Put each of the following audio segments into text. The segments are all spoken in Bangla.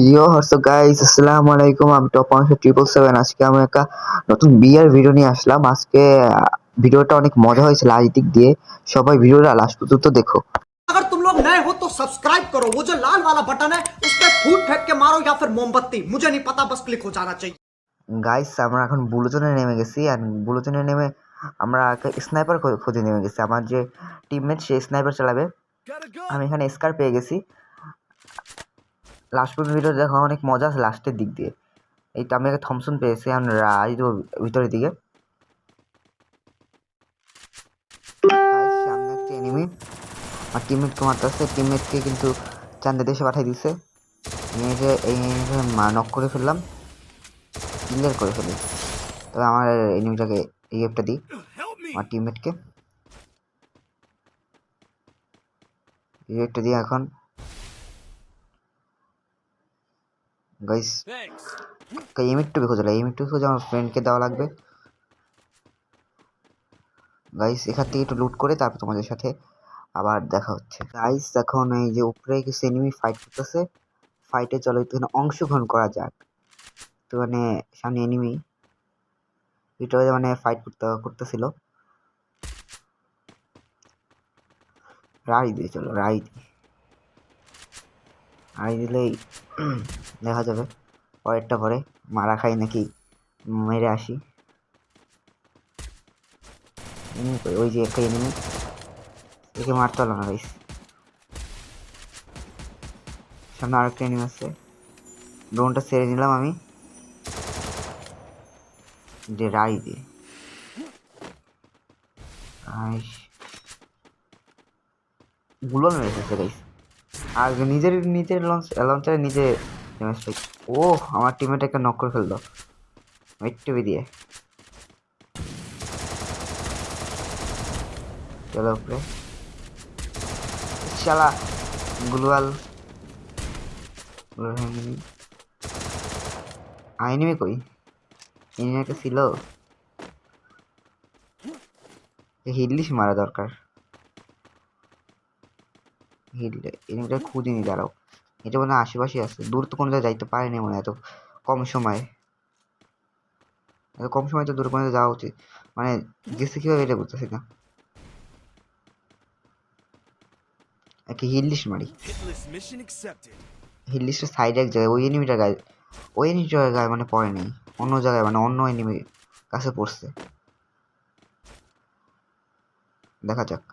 ইয়ো হোয়াটস আপ গাইস, আসসালামু আলাইকুম। আমি টপ 777। আজকে আমি একটা নতুন বিয়ার ভিডিও নিয়ে আসলাম। আজকে ভিডিওটা অনেক মজা হয়েছে আজ দিক দিয়ে। সবাই ভিডিওটা লাস্ট পর্যন্ত দেখো। अगर तुम लोग नए हो तो सब्सक्राइब करो, वो जो लाल वाला बटन है उस पर फूट फेंक के मारो या फिर मोमबत्ती, मुझे नहीं पता, बस क्लिक हो जाना चाहिए। গাইস, আমরা এখন বুলুজনে নেমে গেছি। আর বুলুজনে নেমে আমরা স্নাইপার খুঁজে নেমে গেছি। আমার যে টিমমেট সে স্নাইপার চালাবে। আমি এখানে স্কার পেয়ে গেছি। লাস্ট পর্যন্ত ভিডিও দেখা অনেক মজা আছে লাস্টের দিক দিয়ে। এইটা আমি একটা থমসন পেয়েছি। আমরা রাইড ভিতরের দিকে। সামনে একটা এনিমি আর টিমমেটকে মারতেছে। টিমমেটকে কিন্তু চান্দে দেশে পাঠিয়ে দিচ্ছে। এই নক করে ফেললাম, ক্লিয়ার করে ফেলি। তবে আমার এনিমিটাকে এই একটা দিই আমার টিমমেটকে এই একটা দিই। এখন গাইস এমিটটু খোঁজে, এমিটটু খোঁজে আমার ফ্রেন্ডকে দেওয়া লাগবে। গাইস এখান থেকে একটু লুট করে তারপর তোমাদের সাথে আবার দেখা হচ্ছে। গাইস এখন এই যে উপরে কিছু এনিমি ফাইট করতেছে। ফাইটে চলো একটু অংশগ্রহণ করা যাক। তো মানে সামনে এনিমি এটা মানে ফাইট করতেছিল। রাই দিয়ে চলো, রাই দিলেই দেখা যাবে। পরেরটা পরে মারা খাই নাকি মেরে আসি। ওই যে একটা এনিমি, একে মারতে হলো না গাইস। সামনে আরেকটা এনিমি আছে। ড্রোনটা ছেড়ে নিলাম আমি যে রাই দিয়ে। গুলো মেরে ফেলছে গাইস। আর নিজের লঞ্চারে নিজে ড্যামেজ পাই। ও আমার টিমমেট একটা নক করে ফেললো মিট্টুবি দিয়ে। চলো উপরে শালা গ্লুয়াল এনিমি কই? এনিমি একটা ছিল, হিডলিশ মারা দরকার। এনিমিটা খুঁজিনি, দাঁড়াও। এটা মনে হয় আশেপাশে আছে, দূর তো কোনো জায়গায় যাইতে পারেনি মনে হয় এত কম সময়। এত কম সময় তো দূর পর্যন্ত যাওয়া উচিত। মানে গেছে কিভাবে এটা বুঝতেছি না। একটা হিডলিশ মারি। হিডলিশটা সাইডে এক জায়গায়, ওই এনিমিটার গায়ে, ওই এনিমিটার গায়ে মানে পড়ে নেই, অন্য জায়গায় মানে অন্য এনিমি কাছে পড়ছে। দেখা যাক।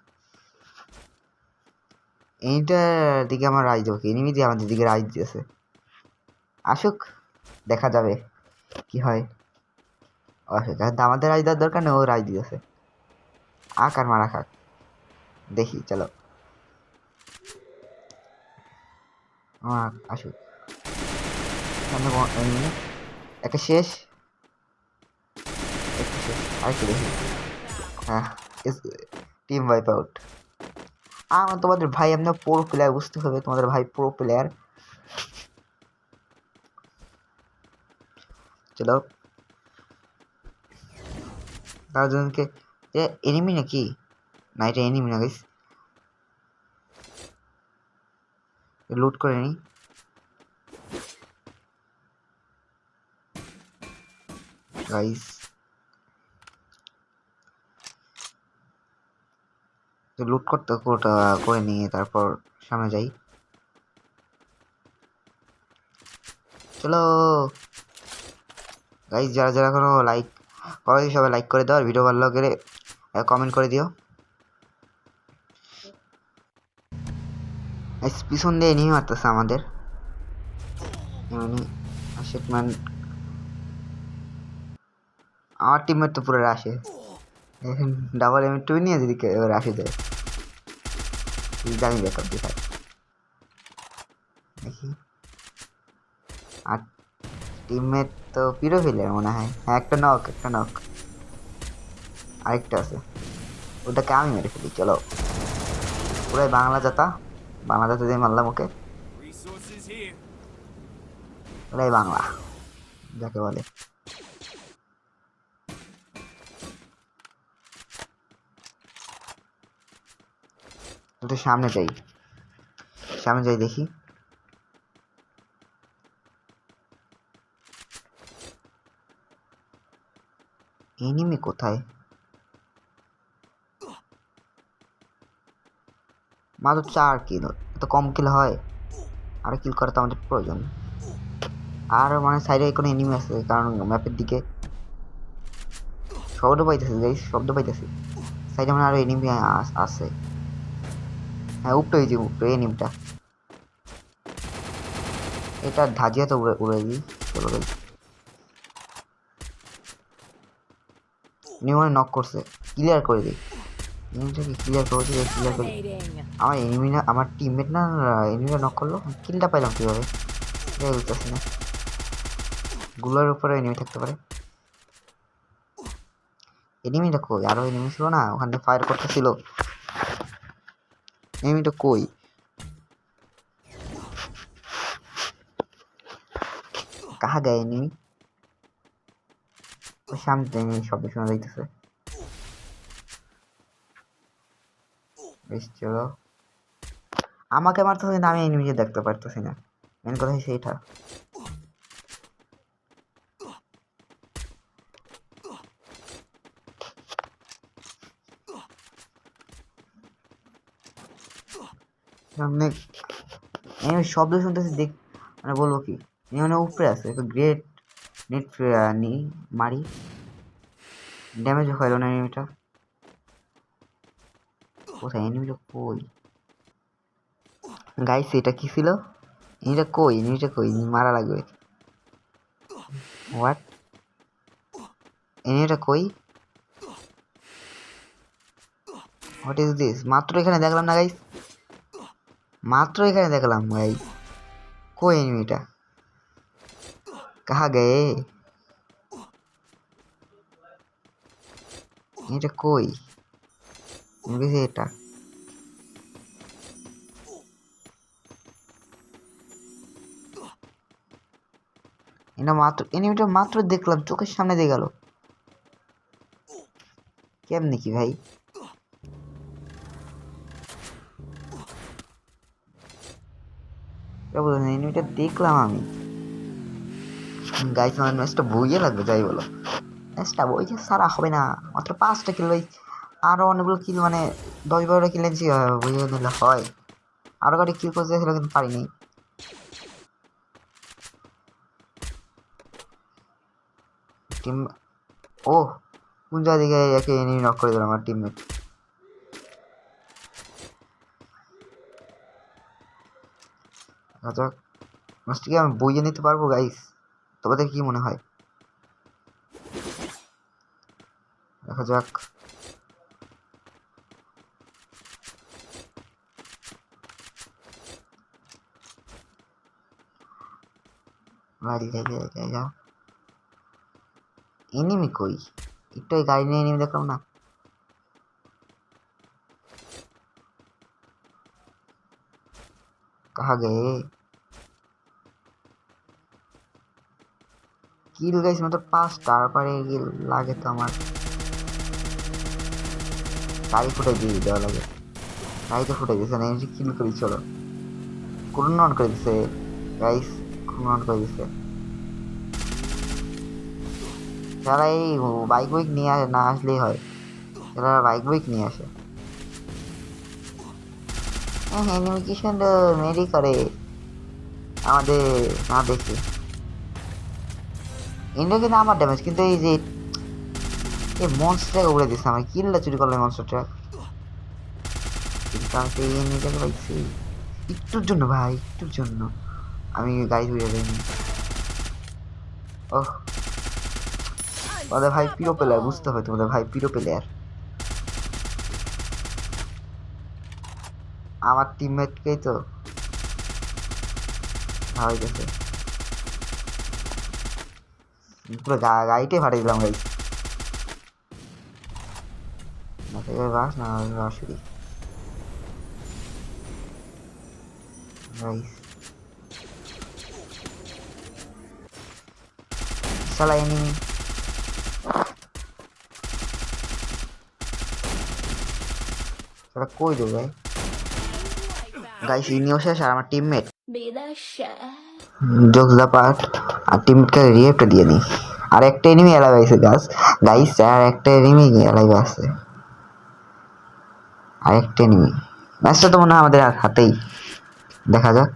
এনিমিটার দিকে আমার রাইজ দেবো, এনিমি দিয়ে আমাদের দিকে রাইজ দিয়েছে। আসুক, দেখা যাবে কি হয়। আমাদের রাইজ দেওয়ার দরকার নেই, ও রাইজ দিয়েছে। আক আর মারা খাক, দেখি চলো। আসুক সামনে একটা শেষ, আরেকটু দেখি। হ্যাঁ, টিম ওয়াইপ আউট। আমার তোমাদের ভাই এমনি প্রো প্লেয়ার, বুঝতে হবে তোমাদের ভাই প্রো প্লেয়ার। চলো তারজনকে যে এনিমি নাকি না, এটা এনিমি না গাইস। লুট করে নি। গাইস লুট করতে করে নিয়ে তারপর সামনে যাই। চলো গাইস, যারা যারা এখনো লাইক করে সবাই লাইক করে দাও, আর ভিডিও ভালো লাগলে কমেন্ট করে দিও। পিছন দিয়ে এনিমি মারতেছে আমাদের। আমার টিমমেট তো পুরো রাশে, ডাবল এম টু নিয়ে যদি রাশে যায় জানি ব্যাকআপ দিয়ে দেখি। আর টিমমেট তো পিরো ফেলার মনে হয়। হ্যাঁ, একটা নক, একটা নক, আরেকটা আছে, ওটাকে আমি মেরে ফেলি। চলো পুরাই বাংলা জাতা, বাংলা জাতা দিয়ে মারলাম ওকে। ওরাই বাংলা যাকে বলে। একটু সামনে যাই, সামনে যাই দেখি। এনিমি কোথায়? মাত্র 4 কিল, এত কম কিল হয়? আর কিল করা তো আমাদের প্রয়োজন। আর মানে সাইডে কোনো এনিমি আছে, কারণ ম্যাপের দিকে শব্দ পাইতেছে গাইস, শব্দ পাইতেছি। সাইডে মানে আরো এনিমি আছে। হ্যাঁ উপরে, এই যে উপরে এনিমিটা, এটা ধাজিয়া তো উড়ে দিই। চলো গাইস, এনিমি নক করছে, ক্লিয়ার করে দিই। এনিমিটাকে ক্লিয়ার করে দিই, ক্লিয়ার করে দিই। আমার এনিমি না, আমার টিমমেট না, এনিমিটা নক করলো, কিলটা পাইলাম কীভাবে এটাই বুঝতেছি না। গুলোর উপরে এনিমি থাকতে পারে। এনিমিটা কই? আরো এনিমি ছিল না ওখান থেকে ফায়ার করতেছিল, এনিমিটা কই? কাহা গায়ে এনিমি? ওই সামনে এনিমি শব্দ শোনা যাইতেছে। বেশ চলো, আমাকে মারতেছে কিন্তু আমি এনিমিকে দেখতে পারতেছি না, মেন কথা সেইটা। সামনে এনিমি শব্দ শুনতেছি, দেখ মানে বলবো কি, এনিমি উপরে আছে, একটু গ্রেট নেট নি মারি, ড্যামেজও খাইল না এনিমিটা। কোথায় এনিমিটা কই? গাইস এটা কি ছিল? এনিমিটা কই? এনিমিটা কই? মারা লাগবে। হোয়াট? এনিমিটা কই? What is this? মাত্র এখানে দেখলাম না গাইস, মাত্র এখানে দেখলাম গাইস। কই এনিমিটা? কাহা গয়ে? এটা কই? এটা এটা মাত্র, এনিমিটা মাত্র দেখলাম, চোখের সামনে দিয়ে গেল। কেমনি কি ভাই? এনিমিটা দেখলাম আমি। গাইস আমার ম্যাচটা বইয়ে লাগবে, যাই বলো ম্যাচটা বইয়ে সারা হবে না। মাত্র 5টা কিল ভাই, আরো অনেকগুলো কিল, মানে 10-12টা কিল এনেছি, বইয়ে নিলে হয়। আরো গাড়ি কিল করতে চাইছিল কিন্তু পারিনি। টিম, ও কোন জায়গা দিকে একে এনিমি নক করে দিল আমার টিমমেট। আচ্ছা ম্যাচটা কি আমি বইয়ে নিতে পারবো গাইস? তোমাদের কি মনে হয়? দেখা যাক। এনিমি কই? একটু এই গাড়ি নিয়ে এনিমি দেখলাম না। কাহা গয়ে? কিল গাইস মাত্র 5টা, তারপরে কিল লাগে তো আমার। গাড়ি ফুটাই দিয়ে দেওয়া লাগে, গাড়িতে ফুটাই দিয়েছে না, এনে কিল করি। চলো কোন অন করে দিছে গাইস, কোন অন করে দিছে। যারা এই বাইক বুইক নিয়ে না আসলেই হয়, যারা বাইক বুইক নিয়ে আসে। এনিমি কি সুন্দর মেরি করে আমাদের না দেখে। এনিমি কিন্তু আমার ড্যামেজ, কিন্তু এই যে এই মনস্টারটাকে উড়ে দিচ্ছে, আমার কিলটা চুরি করলো মনস্টারটা। কিন্তু আমি তো এই এনিমিটাকে পাইছি একটুর জন্য ভাই, একটুর জন্য আমি গাড়ি ধুয়ে দেয়নি। ওহ তোমাদের ভাই পিরো প্লেয়ার, বুঝতে হবে তোমাদের ভাই পিরো প্লেয়ার। আমার টিমমেটকেই তো হয়ে গেছে, পুরো গাড়িটাই ফাটিয়ে দিলাম গাইস। বাস না সরাসরি গাইস, শালা এনিমি। শালা কই দেবো ভাই? গাইস ইনিও শেষ আর আমার টিমমেট জোকস দা পার্ট, আর টিমমেটকে রিয়েক্ট দিয়ে দিই। আর একটা এনিমি এলাইভ আছে গাইস আর একটা এনিমি এলাইভ আছে, আর একটা এনিমি। ম্যাচটা তো মনে হয় আমাদের হাতেই, দেখা যাক।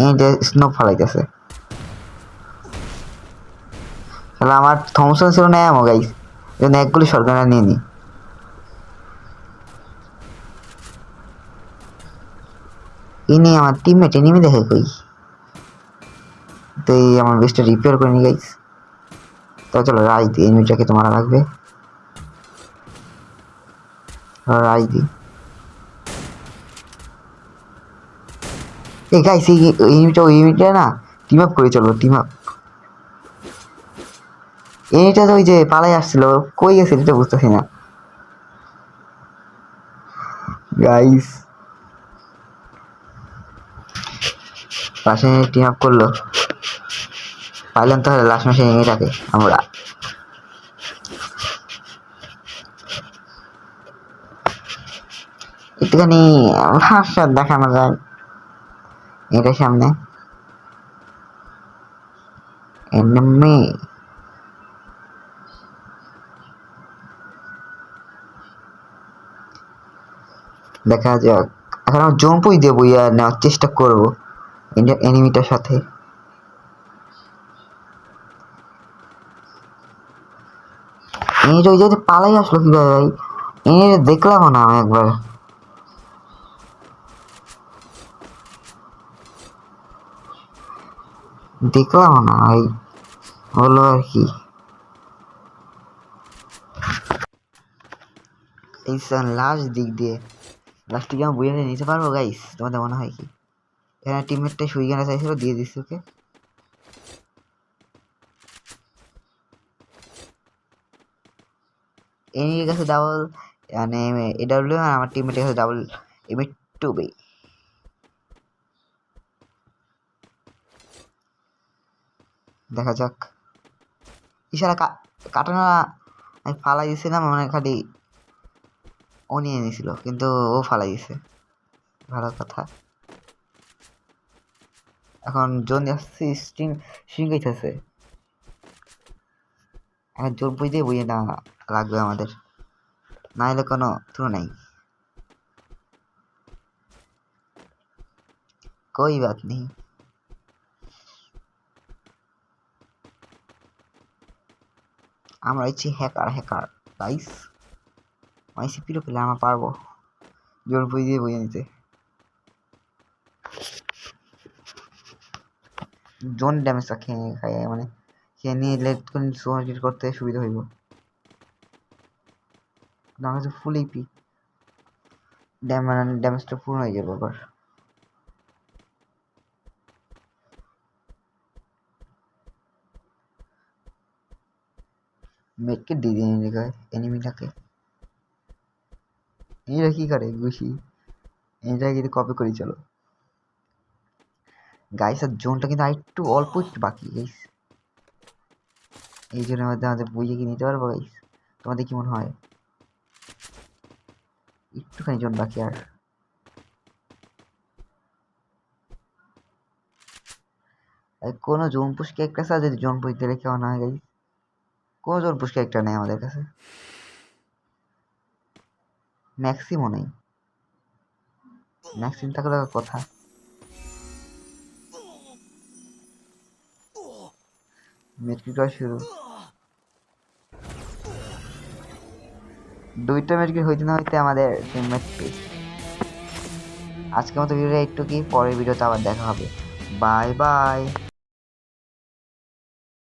এই যে স্নো ফালাইতেছে, তাহলে আমার থমসন ছিল না এমন গাইস, জন্য একগুলি সরকার নিয়ে নি। ইনি আমার টিমমেট, এনিমি দেখে কই, তো এই আমার বেস্টটা রিপেয়ার করে নি গাইস। তো চলো রাইজ দিই, এনিমিটাকে তো মারা লাগবে, রাইজ দিই। এই গাইস এই এনিমিটা না টিম আপ করে চলো, টিম আপ। এনিমিটা তো ওই যে পালাই আসছিল, কই গেছে এটা বুঝতেছি না গাইস। পাশে টিম আপ করলো, পাইলাম তাহলে লাস্ট ম্যাচে এনিমিটাকে আমরা। একটুখানি ভাষা দেখানো যায় এটা সামনে এনিমি। দেখা যাক, এখন আমি জম্পুই দেবো, আর নেওয়ার চেষ্টা করবো এনিমিটার সাথে। এনিমিটা ওই জায়গায় পালাই আসলো কিভাবে ভাই, এনিমিটা দেখলাম না আমি একবার। দেখলাম না ভাই, হলো আর কি। এই লাস্ট দিক দিয়ে লাস্টে কি আমি বইয়ে নিতে পারবো গাইস, তোমাদের মনে হয় কি? এখানে টিমমেটটাই সুইগানা চাইছিল, দিয়ে দিচ্ছি ওকে। এনির কাছে ডাবল মানে এডাব্লিউ, আর আমার টিমমেটের কাছে ডাবল এম2 দেখা যাক। ইশারা কাটানা আমি ফালাই দিয়েছিলাম, মানে খালি ও নিয়ে নিয়েছিল, কিন্তু ও ফালাই দিয়েছে, ভালো কথা। এখন জোন যাচ্ছে, স্ট্রিং শিখাইতেছে, এখন জোন বুঝতে বুঝে না লাগবে আমাদের, না হলে কোনো তুলো নাই। कोई बात नहीं, আমরা হচ্ছি হ্যাকার গাইস। আইসিপিরও পেলে আমরা পারবো জোর বই দিয়ে বইয়ে নিতে। জোন ড্যামেজটা খেয়ে খাই, মানে খেয়ে নিয়ে লেট করে সোয়ার্কিট করতে সুবিধা হইব। না হচ্ছে ফুল ইপি ড্যামেজটা পূর্ণ হয়ে যাবে আবার। মেটকে দিয়ে দিয়ে এনিমিটাকে, এরা কি করে ঘুষি, এটা কিন্তু কপি করি চলো গাইস। আর জোনটা কিন্তু একটু অল্প একটু বাকি গাইস, এই জন্য আমাদের বইয়ে কি নিতে পারবো গাইস? তোমাদের কি মনে হয়? একটুখানি জোন বাকি, আর কোনো জোন পুশ ক্যারেক্টার আছে যদি জোন পুশ দিলে কেমন হয় গাইস? কোনো জোন পুশ ক্যারেক্টার নেই আমাদের কাছে, ম্যাক্সিমও নেই। ম্যাক্সিম থাকলে কথা। মেট্রিক শুরু, দুইটা মেট্রিক হইতে না হইতে আমাদের টিমমেট পেয়েছে। আজকের মতো ভিডিওটা একটু কি, পরের ভিডিওতে আবার দেখা হবে, বাই বাই।